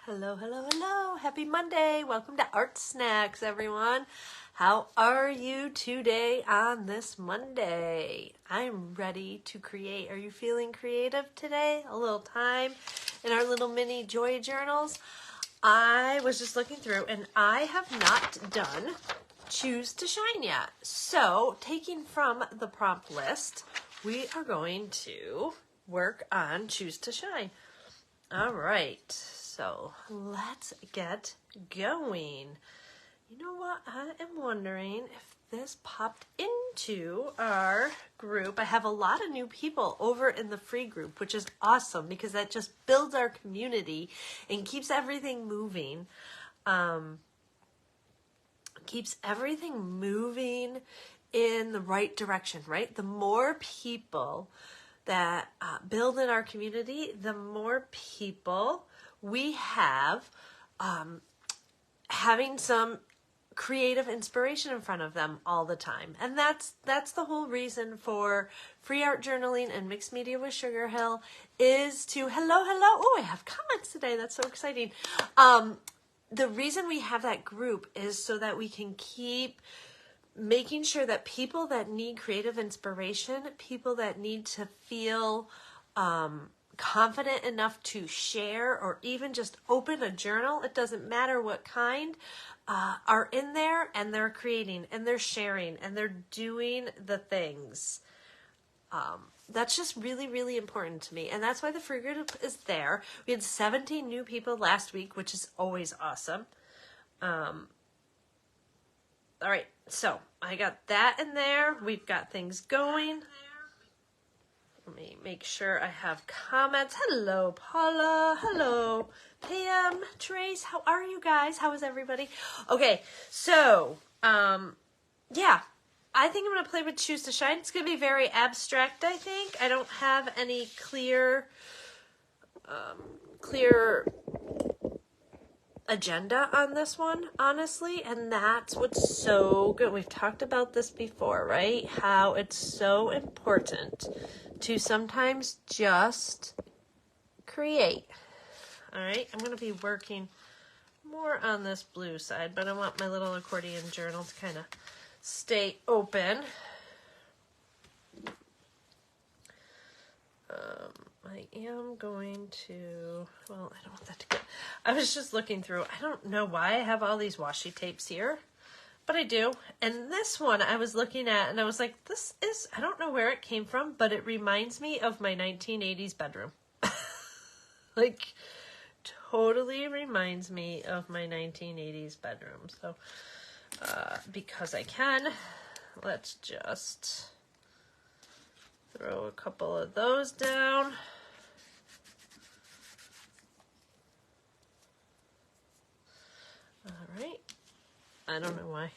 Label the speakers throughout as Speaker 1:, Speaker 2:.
Speaker 1: Hello, hello, hello. Happy Monday. Welcome to Art Snacks, everyone. How are you today on this Monday? I'm ready to create. Are you feeling creative today? A little time in our little mini joy journals. I was just looking through and I have not done Choose to Shine yet. So, taking from the prompt list, we are going to work on Choose to Shine. All right, so let's get going. You know what? I am wondering if this popped into our group. I have a lot of new people over in the free group, which is awesome because that just builds our community and keeps everything moving. Keeps everything moving in the right direction, right? The more people that build in our community, the more people we have having some creative inspiration in front of them all the time. And that's the whole reason for free art journaling and mixed media with Sugar Hill is to hello. Oh, I have comments today. That's so exciting. The reason we have that group is so that we can keep making sure that people that need creative inspiration, people that need to feel confident enough to share or even just open a journal, it doesn't matter what kind, are in there and they're creating and they're sharing and they're doing the things. That's just really, really important to me. And that's why the free group is there. We had 17 new people last week, which is always awesome. All right, so I got that in there. We've got things going. Let me make sure I have comments. Hello, Paula. Hello, Pam, Trace. How are you guys? How is everybody? Okay, so, yeah. I think I'm going to play with Choose to Shine. It's going to be very abstract, I think. I don't have any clear agenda on this one, honestly, and that's what's so good. We've talked about this before, right? How it's so important to sometimes just create. All right, I'm going to be working more on this blue side, but I want my little accordion journal to kind of stay open. I am going to, well, I don't want that to get, I was just looking through, I don't know why I have all these washi tapes here, but I do. And this one I was looking at and I was like, this is, I don't know where it came from, but it reminds me of my 1980s bedroom. Like, totally reminds me of my 1980s bedroom. So, because I can, let's just throw a couple of those down. All right. I don't know why.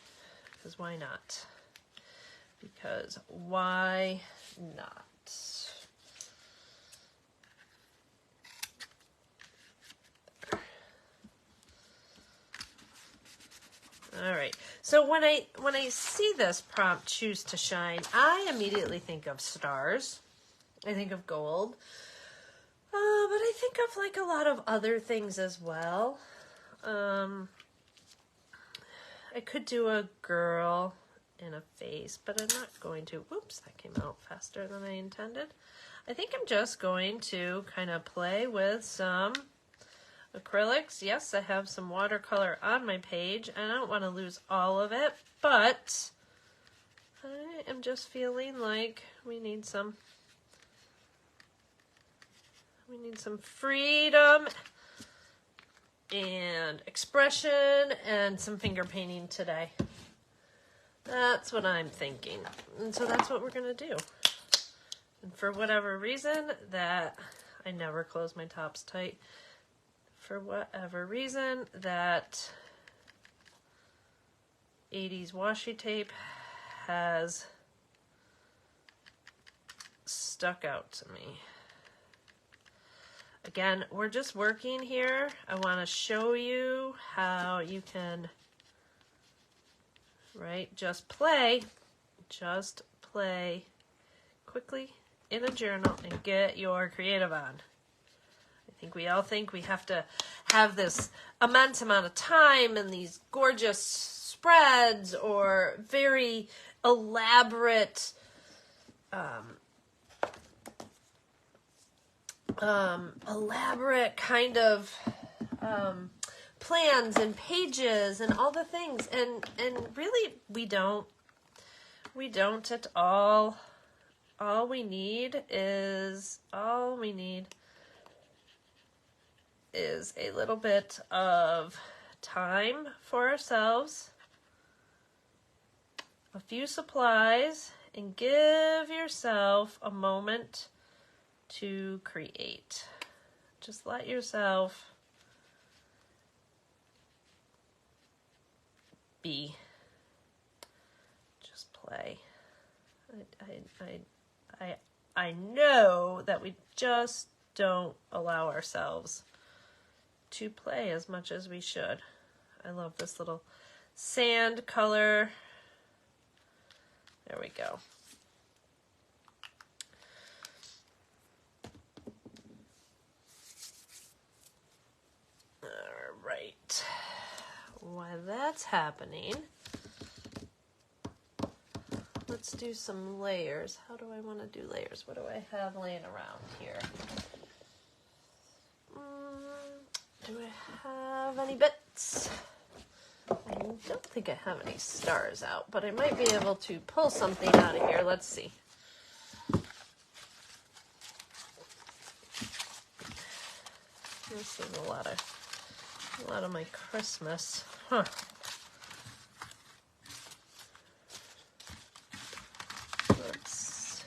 Speaker 1: Because why not? Because why not? All right. So when I see this prompt, Choose to Shine, I immediately think of stars. I think of gold. But I think of like a lot of other things as well. I could do a girl in a face, but I'm not going to. Whoops, that came out faster than I intended. I think I'm just going to kind of play with some acrylics. Yes, I have some watercolor on my page, and I don't want to lose all of it, but I am just feeling like we need some freedom and expression and some finger painting today. That's what I'm thinking. And so that's what we're going to do. And for whatever reason that I never close my tops tight, for whatever reason that 80s washi tape has stuck out to me. Again, we're just working here. I want to show you how you can, right, just play quickly in a journal and get your creative on. I think we all think we have to have this immense amount of time and these gorgeous spreads or very elaborate elaborate kind of plans and pages and all the things, and really we don't at all. All we need is a little bit of time for ourselves, a few supplies, and give yourself a moment to create. Just let yourself be. Just play. I know that we just don't allow ourselves to play as much as we should. I love this little sand color. There we go. All right. While that's happening, let's do some layers. How do I want to do layers? What do I have laying around here? Do I have any bits? I don't think I have any stars out, but I might be able to pull something out of here. Let's see. This is a lot of my Christmas. Huh. Let's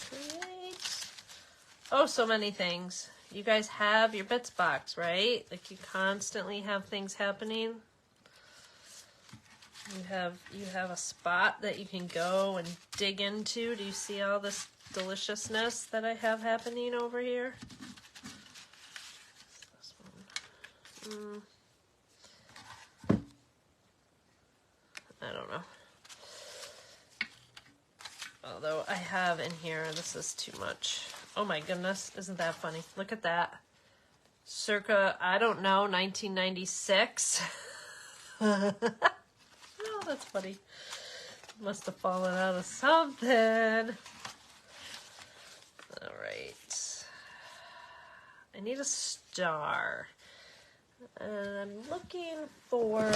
Speaker 1: create. Oh, so many things. You guys have your bits box, right? Like you constantly have things happening. You have a spot that you can go and dig into. Do you see all this deliciousness that I have happening over here? This one. I don't know. Although I have in here, this is too much. Oh my goodness, isn't that funny? Look at that. Circa, I don't know, 1996. Oh, that's funny. Must have fallen out of something. All right. I need a star. And I'm looking for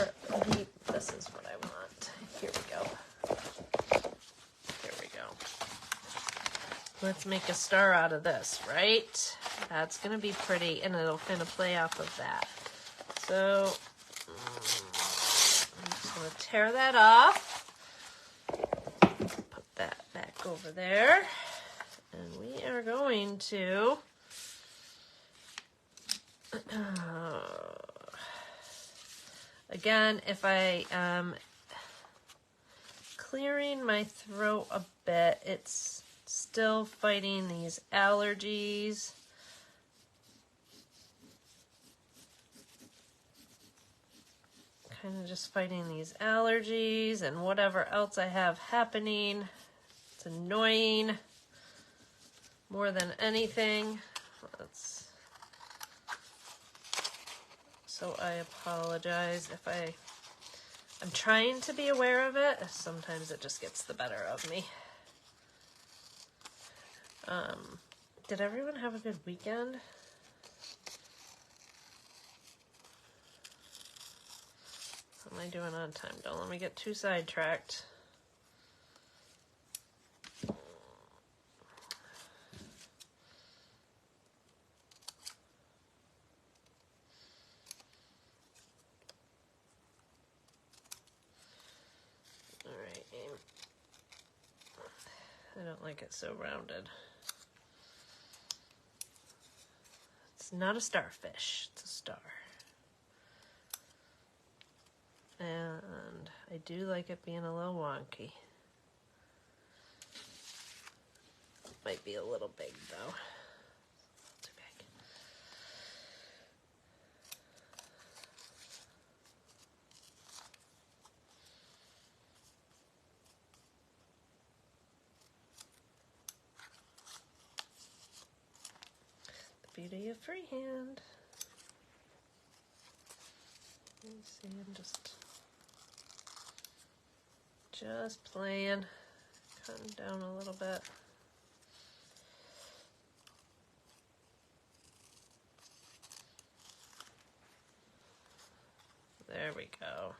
Speaker 1: this is what I want. Here we go. Here we go. Let's make a star out of this, right? That's going to be pretty, and it'll kind of play off of that. So I'm just going to tear that off. Put that back over there. And we are going to again, if I am clearing my throat a bit, it's still fighting these allergies. Kind of just fighting these allergies and whatever else I have happening. It's annoying more than anything. So I apologize if I'm trying to be aware of it. Sometimes it just gets the better of me. Did everyone have a good weekend? What am I doing on time? Don't let me get too sidetracked. Alright. I don't like it so rounded. It's not a starfish, it's a star. And I do like it being a little wonky. Might be a little big though. Too big. beauty of freehand. Let me see, I'm just playing, cutting down a little bit. There we go.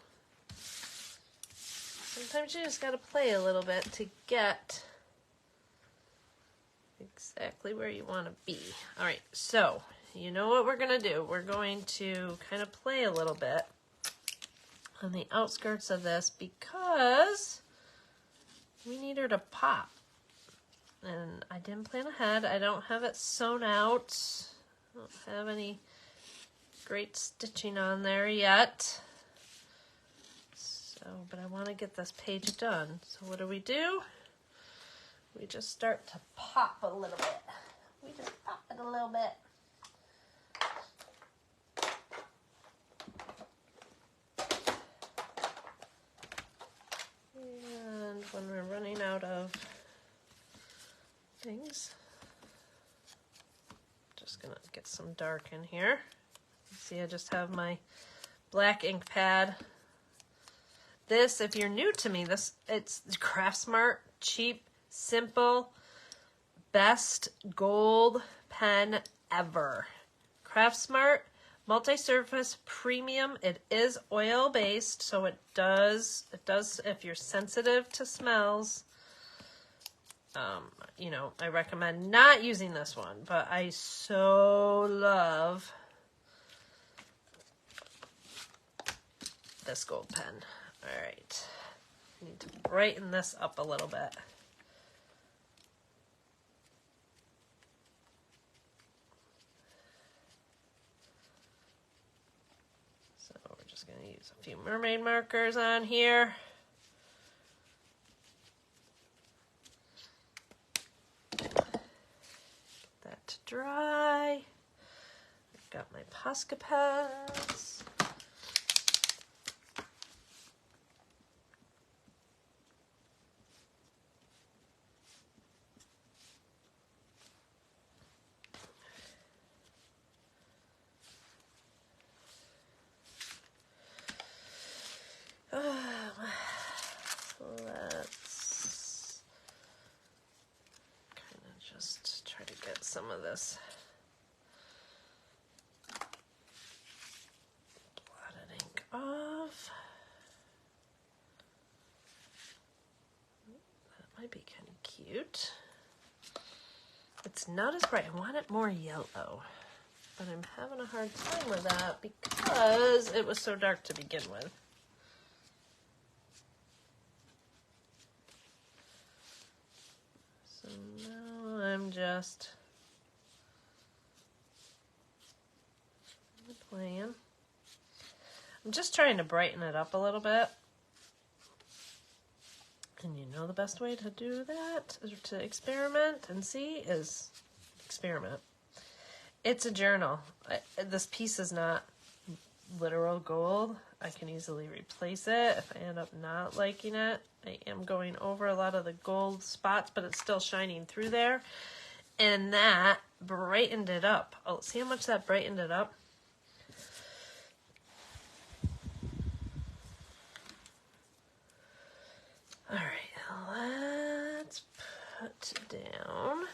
Speaker 1: Sometimes you just gotta play a little bit to get exactly where you want to be. All right, so you know what we're gonna do. We're going to kind of play a little bit on the outskirts of this because we need her to pop. And I didn't plan ahead. I don't have it sewn out. I don't have any great stitching on there yet. So, but I want to get this page done. So what do? We just start to pop a little bit. We just pop it a little bit. And when we're running out of things, just gonna get some dark in here. See, I just have my black ink pad. This, if you're new to me, it's Craft Smart, cheap, simple, best gold pen ever. Craft Smart, multi-surface, premium. It is oil based, so it does, if you're sensitive to smells, you know, I recommend not using this one, but I so love this gold pen. All right, I need to brighten this up a little bit. So we're just going to use a few mermaid markers on here. That to dry. I've got my Posca pens. Let's kind of just try to get some of this blotted ink off. That might be kind of cute. It's not as bright. I want it more yellow, but I'm having a hard time with that because it was so dark to begin with. So now I'm just playing. I'm just trying to brighten it up a little bit. And you know the best way to do that, or to experiment and see, is experiment. It's a journal. This piece is not literal gold. I can easily replace it if I end up not liking it. I am going over a lot of the gold spots, but it's still shining through there. And that brightened it up. Oh, see how much that brightened it up? All right, let's put down.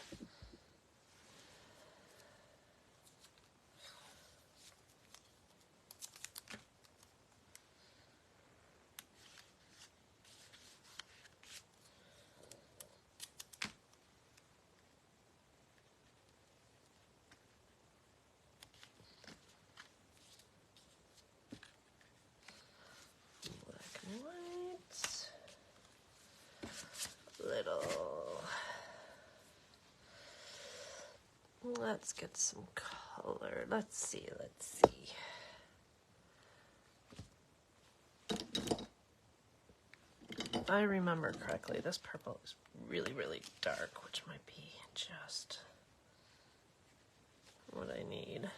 Speaker 1: Black and white. Little. Let's get some color. Let's see. If I remember correctly, this purple is really, really dark, which might be just what I need.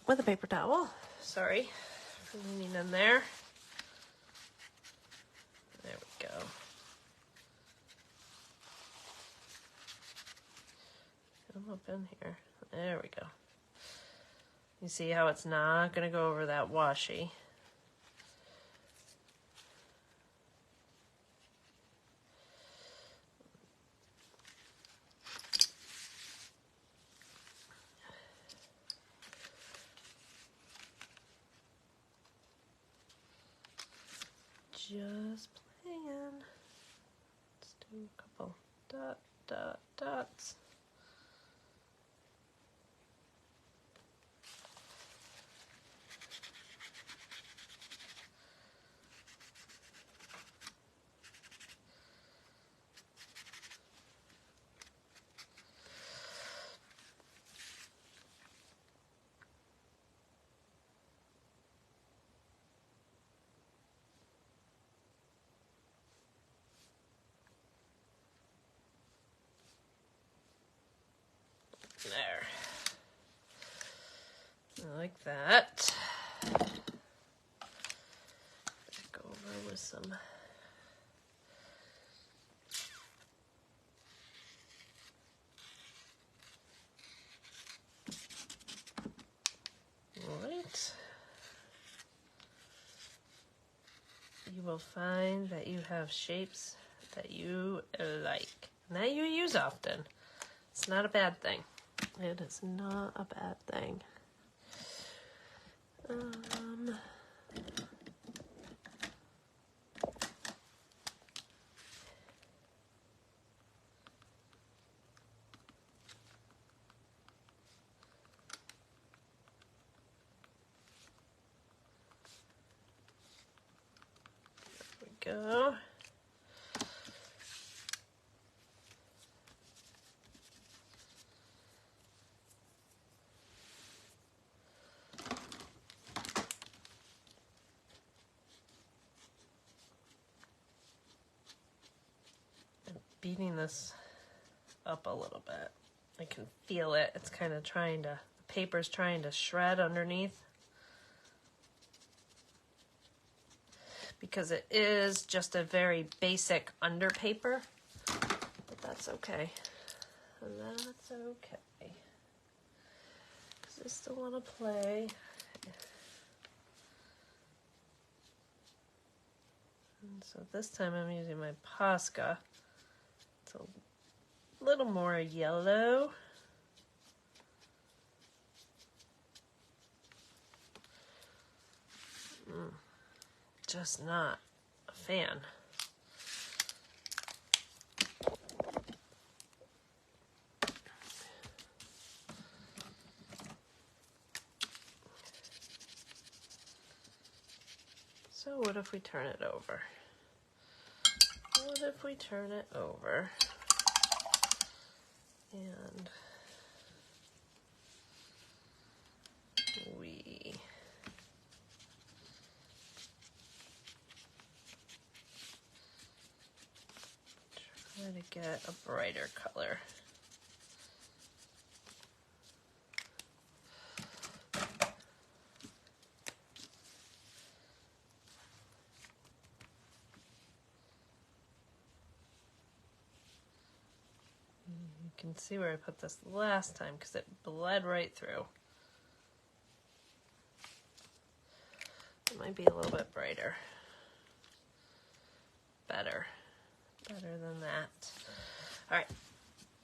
Speaker 1: With a paper towel. Sorry for leaning in there. There we go. up in here. There we go. You see how it's not going to go over that washi. Just playing. Let's do a couple dots. There. I like that. Go over with some right. You will find that you have shapes that you like and that you use often. It's not a bad thing. It is not a bad thing. There we go. Beating this up a little bit. I can feel it. It's kind of trying to, the paper's trying to shred underneath. Because it is just a very basic under paper. But that's okay. That's okay. Because I still want to play. And so this time I'm using my Posca. It's a little more yellow. Just not a fan. So what if we turn it over? What if we turn it over and we try to get a brighter color. You can see where I put this last time because it bled right through. It might be a little bit brighter. Better than that. All right,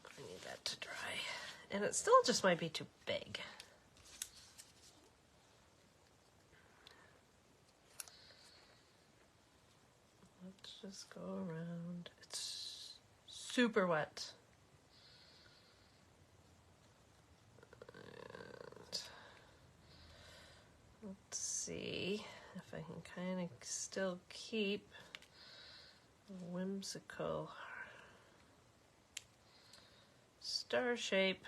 Speaker 1: I need that to dry. And it still just might be too big. Let's just go around. It's super wet. And let's see if I can kind of still keep a whimsical star shape.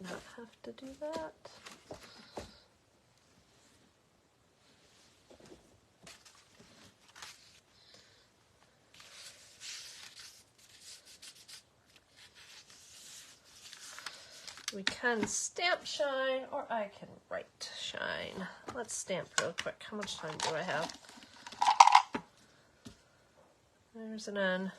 Speaker 1: not have to do that. We can stamp shine, or I can write shine. Let's stamp real quick. How much time do I have? There's an N.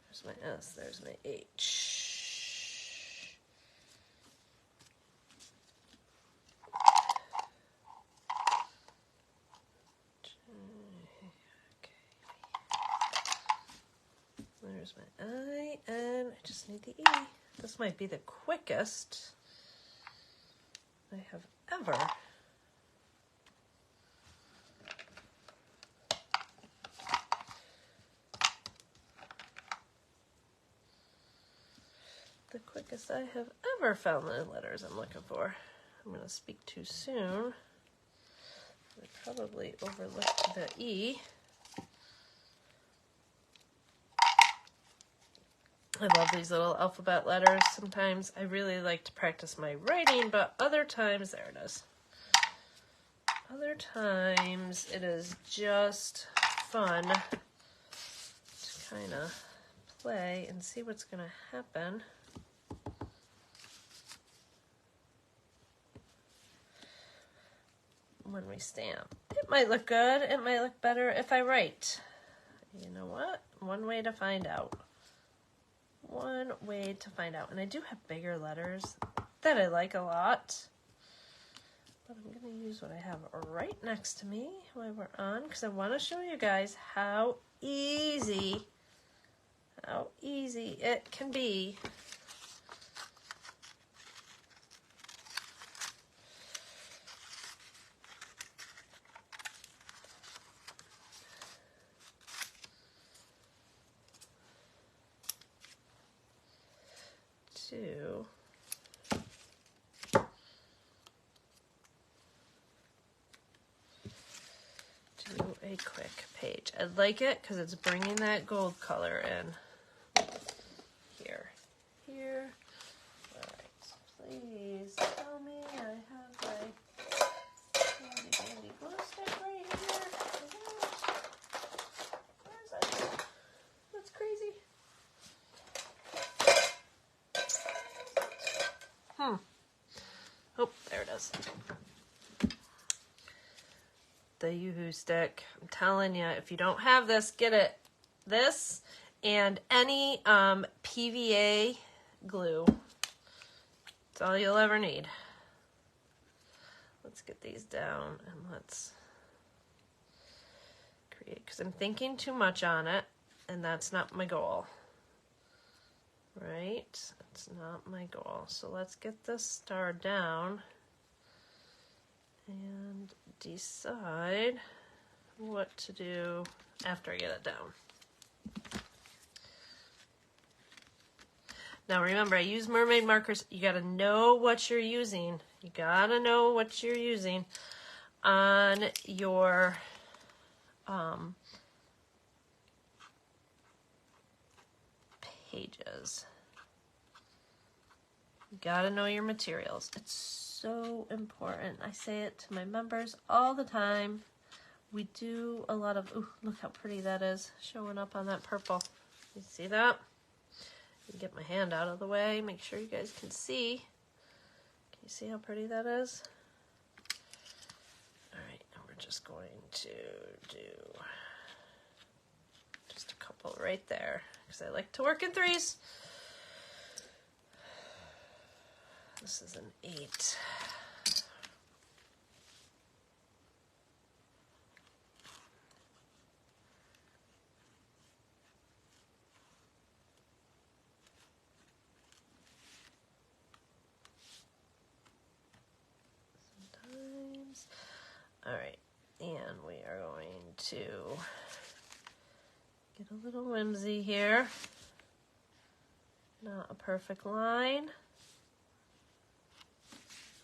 Speaker 1: There's my S, there's my H. There's my I, and I just need the E. This might be the quickest I have ever. The quickest I have ever found the letters I'm looking for. I'm going to speak too soon. I probably overlooked the E. I love these little alphabet letters. Sometimes I really like to practice my writing, but other times, there it is. Other times it is just fun to kind of play and see what's going to happen. When we stamp. It might look good. It might look better if I write. You know what? One way to find out. One way to find out. And I do have bigger letters that I like a lot. But I'm going to use what I have right next to me while we're on, because I want to show you guys how easy it can be. To do a quick page. I like it because it's bringing that gold color in. Here. All right. Please tell me I have my handy dandy glue stick right here. Where is it? That's crazy. Oh, there it is. The Yoo-hoo stick. I'm telling you, if you don't have this, get it. This and any PVA glue. That's all you'll ever need. Let's get these down and let's create, because I'm thinking too much on it, and that's not my goal. Right? That's not my goal. So let's get this star down and decide what to do after I get it down. Now remember, I use mermaid markers. You got to know what you're using. You got to know what you're using on your pages. You gotta know your materials. It's so important. I say it to my members all the time. We do a lot of, ooh, look how pretty that is showing up on that purple. You see that? Get my hand out of the way, make sure you guys can see. Can you see how pretty that is? All right, now we're just going to do just a couple right there, because I like to work in threes. This is an 8. Sometimes. All right, and we are going to get a little whimsy here. Not a perfect line.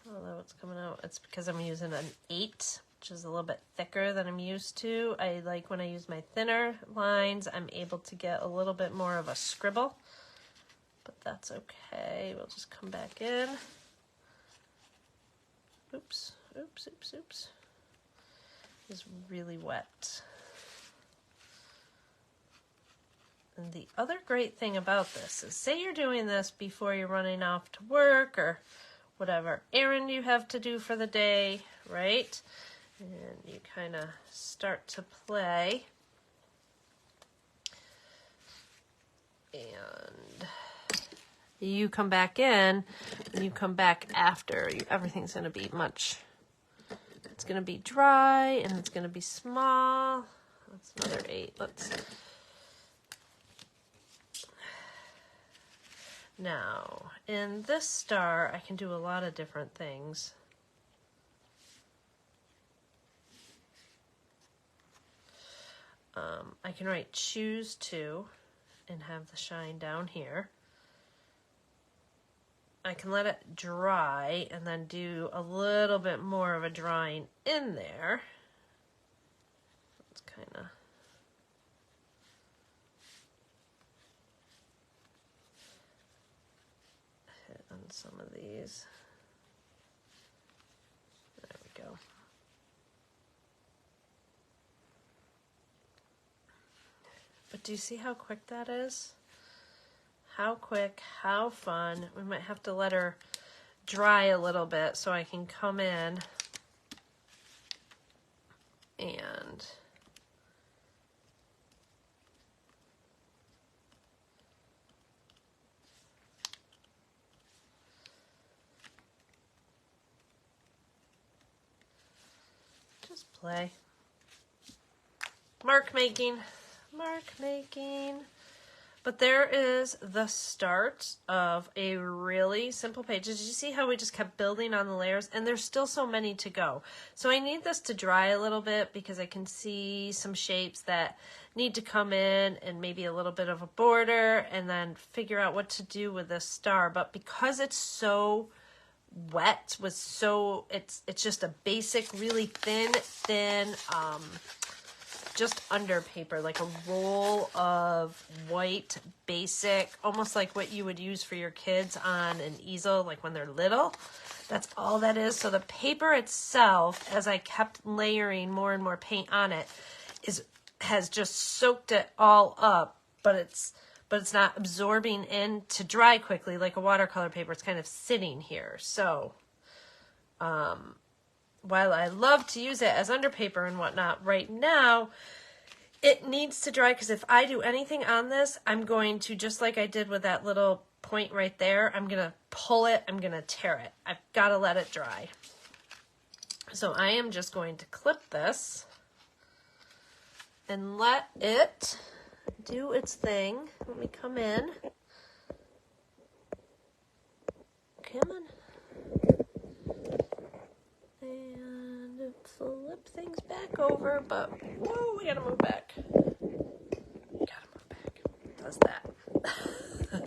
Speaker 1: Although it's coming out, it's because I'm using an 8, which is a little bit thicker than I'm used to. I like when I use my thinner lines, I'm able to get a little bit more of a scribble, but that's okay. We'll just come back in. Oops, oops, oops, oops. It's really wet. And the other great thing about this is, say you're doing this before you're running off to work or whatever errand you have to do for the day, right? And you kind of start to play. And you come back in, and you come back after. Everything's going to be it's going to be dry, and it's going to be small. That's another 8. Now, in this star, I can do a lot of different things. I can write choose to and have the shine down here. I can let it dry and then do a little bit more of a drawing in there. It's kind of... on some of these. There we go. But do you see how quick that is? How quick, how fun. We might have to let her dry a little bit so I can come in and just play. Mark making. But there is the start of a really simple page. Did you see how we just kept building on the layers? And there's still so many to go. So I need this to dry a little bit because I can see some shapes that need to come in and maybe a little bit of a border and then figure out what to do with this star. But because it's so wet, it's just a basic, really thin, just under paper, like a roll of white basic, almost like what you would use for your kids on an easel, like when they're little. That's all that is. So the paper itself, as I kept layering more and more paint on it, has just soaked it all up, but it's not absorbing in to dry quickly like a watercolor paper. It's kind of sitting here. So while I love to use it as underpaper and whatnot, right now it needs to dry, because if I do anything on this, I'm going to, just like I did with that little point right there, I'm going to pull it, I'm going to tear it. I've got to let it dry. So I am just going to clip this and let it do its thing. Let me come in. Come on. And flip things back over, but whoa, we gotta move back. Does that.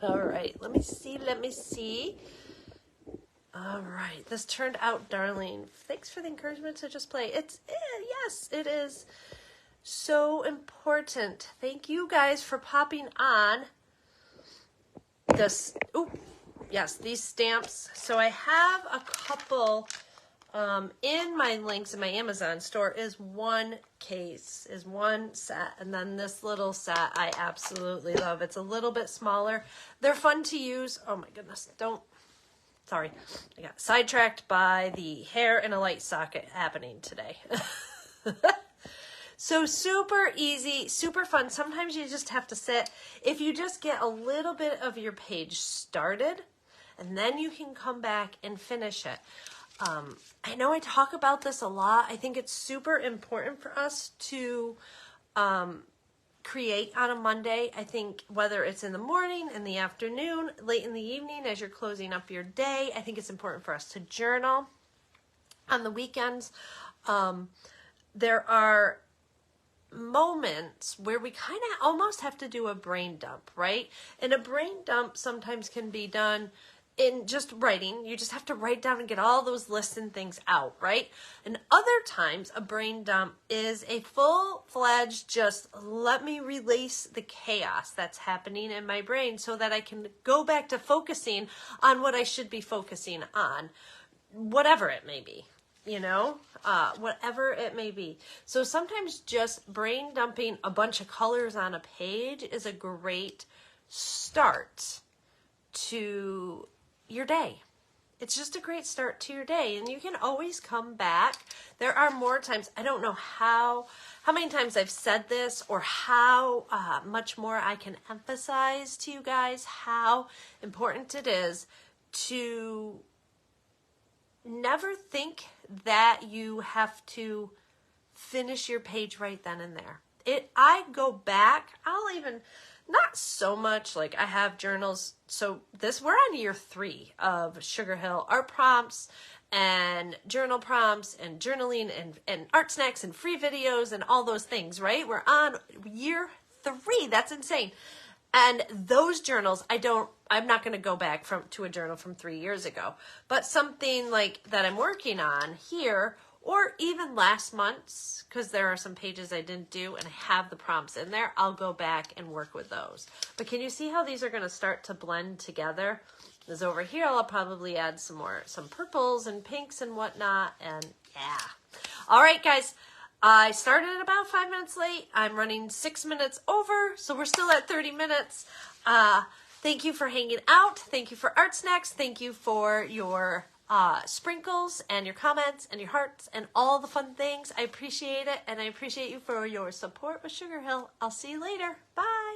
Speaker 1: All right, let me see. All right, this turned out darling. Thanks for the encouragement to just play. Yes, it is so important. Thank you guys for popping on this. Oh, yes, these stamps. So I have a couple in my links in my Amazon store. Is one case, is one set, and then this little set I absolutely love. It's a little bit smaller. They're fun to use. Oh my goodness, sorry, I got sidetracked by the hair in a light socket happening today. So super easy, super fun. Sometimes you just have to sit. If you just get a little bit of your page started, and then you can come back and finish it. I know I talk about this a lot. I think it's super important for us to create on a Monday. I think whether it's in the morning, in the afternoon, late in the evening, as you're closing up your day, I think it's important for us to journal. On the weekends, there are moments where we kind of almost have to do a brain dump, right? And a brain dump sometimes can be done in just writing, you just have to write down and get all those lists and things out, right? And other times a brain dump is a full-fledged, just let me release the chaos that's happening in my brain so that I can go back to focusing on what I should be focusing on, whatever it may be, whatever it may be. So sometimes just brain dumping a bunch of colors on a page is a great start to your day. It's just a great start to your day, and you can always come back. There are more times, I don't know how many times I've said this or how much more I can emphasize to you guys how important it is to never think that you have to finish your page right then and there. I go back, not so much, like I have journals. So we're on year 3 of Sugar Hill art prompts and journal prompts and journaling and art snacks and free videos and all those things, right? We're on year 3. That's insane. And those journals, I'm not going to go back to a journal from 3 years ago, but something like that I'm working on here, or even last month's, because there are some pages I didn't do and I have the prompts in there, I'll go back and work with those. But can you see how these are going to start to blend together? Because over here, I'll probably add some purples and pinks and whatnot, and yeah. All right, guys. I started about 5 minutes late. I'm running 6 minutes over, so we're still at 30 minutes. Thank you for hanging out. Thank you for Art Snacks. Thank you for your sprinkles and your comments and your hearts and all the fun things. I appreciate it, and I appreciate you for your support with Sugar Hill. I'll see you later. Bye.